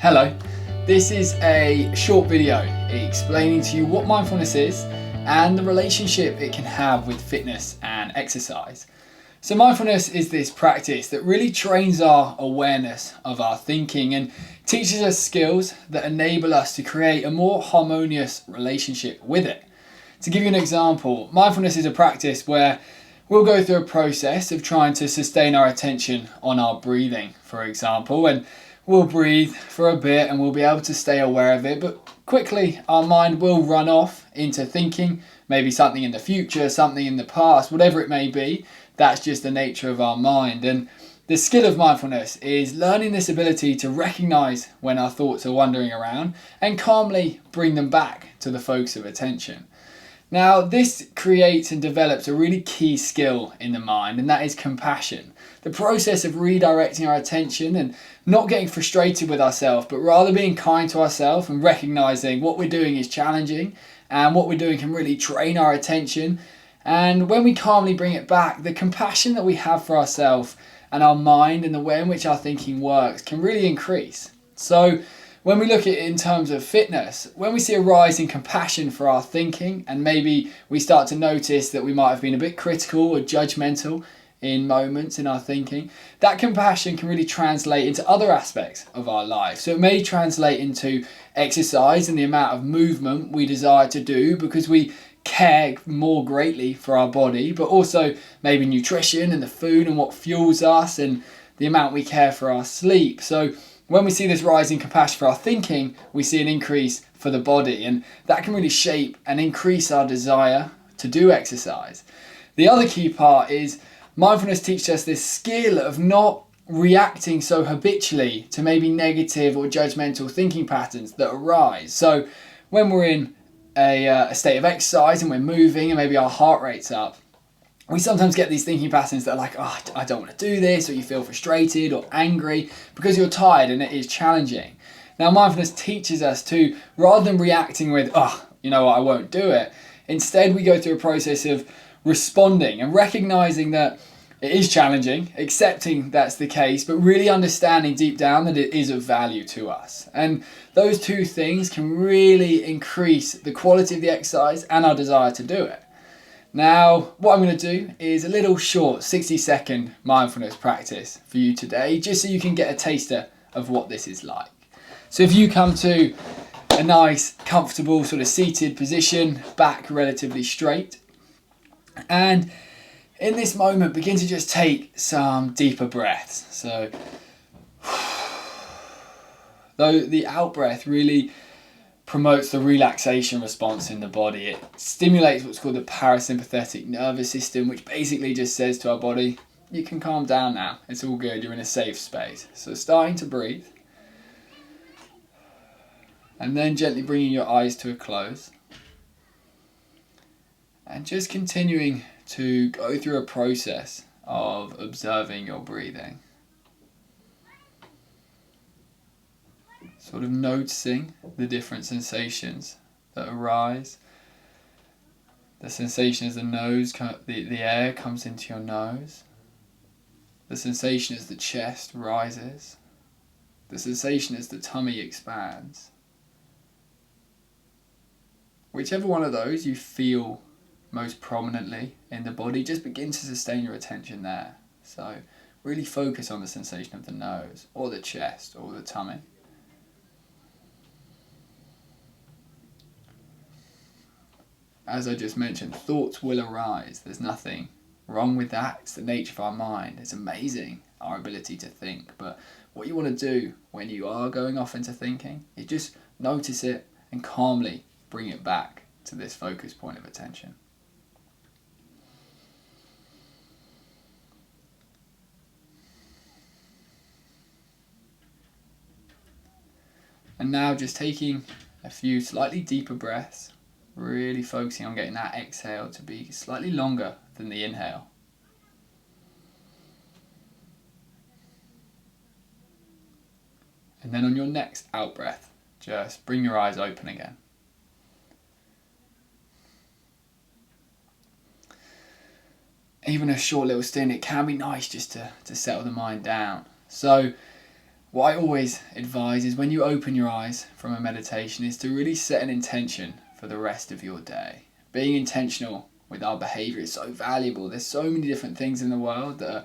Hello, this is a short video explaining to you what mindfulness is and the relationship it can have with fitness and exercise. So mindfulness is this practice that really trains our awareness of our thinking and teaches us skills that enable us to create a more harmonious relationship with it. To give you an example, mindfulness is a practice where we'll go through a process of trying to sustain our attention on our breathing, for example, and we'll breathe for a bit and we'll be able to stay aware of it, but quickly our mind will run off into thinking, maybe something in the future, something in the past, whatever it may be. That's just the nature of our mind. And the skill of mindfulness is learning this ability to recognize when our thoughts are wandering around and calmly bring them back to the focus of attention. Now, this creates and develops a really key skill in the mind, and that is compassion. The process of redirecting our attention and not getting frustrated with ourselves, but rather being kind to ourselves and recognizing what we're doing is challenging and what we're doing can really train our attention. And when we calmly bring it back, the compassion that we have for ourselves and our mind and the way in which our thinking works can really increase. So when we look at it in terms of fitness, when we see a rise in compassion for our thinking and maybe we start to notice that we might have been a bit critical or judgmental in moments in our thinking, that compassion can really translate into other aspects of our life. So it may translate into exercise and the amount of movement we desire to do because we care more greatly for our body, but also maybe nutrition and the food and what fuels us and the amount we care for our sleep. So when we see this rise in compassion for our thinking, we see an increase for the body, and that can really shape and increase our desire to do exercise. The other key part is mindfulness teaches us this skill of not reacting so habitually to maybe negative or judgmental thinking patterns that arise. So when we're in a state of exercise and we're moving and maybe our heart rate's up, we sometimes get these thinking patterns that are like, oh, I don't want to do this, or you feel frustrated or angry because you're tired and it is challenging. Now, mindfulness teaches us to, rather than reacting with, oh, you know what, I won't do it, instead we go through a process of responding and recognizing that it is challenging, accepting that's the case, but really understanding deep down that it is of value to us. And those two things can really increase the quality of the exercise and our desire to do it. Now, what I'm going to do is a little short 60-second mindfulness practice for you today, just so you can get a taster of what this is like. So if you come to a nice, comfortable sort of seated position, back relatively straight, and in this moment, begin to just take some deeper breaths. So, though the out breath really promotes the relaxation response in the body. It stimulates what's called the parasympathetic nervous system, which basically just says to our body, you can calm down now. It's all good. You're in a safe space. So starting to breathe. And then gently bringing your eyes to a close. And just continuing to go through a process of observing your breathing. Sort of noticing the different sensations that arise. The sensation as the air comes into your nose. The sensation as the chest rises. The sensation as the tummy expands. Whichever one of those you feel most prominently in the body, just begin to sustain your attention there. So really focus on the sensation of the nose or the chest or the tummy. As I just mentioned, thoughts will arise. There's nothing wrong with that. It's the nature of our mind. It's amazing, our ability to think. But what you want to do when you are going off into thinking is just notice it and calmly bring it back to this focus point of attention. And now just taking a few slightly deeper breaths, really focusing on getting that exhale to be slightly longer than the inhale. And then on your next out breath, just bring your eyes open again. Even a short little stint, it can be nice just to settle the mind down. So what I always advise is when you open your eyes from a meditation is to really set an intention for the rest of your day. Being intentional with our behaviour is so valuable. There's so many different things in the world that are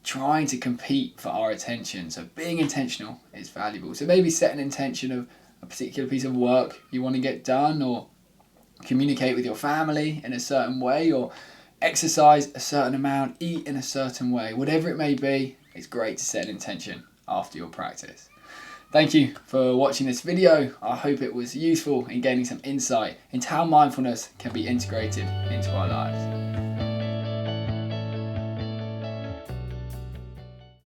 trying to compete for our attention. So being intentional is valuable. So maybe set an intention of a particular piece of work you want to get done, or communicate with your family in a certain way, or exercise a certain amount, eat in a certain way. Whatever it may be, it's great to set an intention after your practice. Thank you for watching this video. I hope it was useful in gaining some insight into how mindfulness can be integrated into our lives.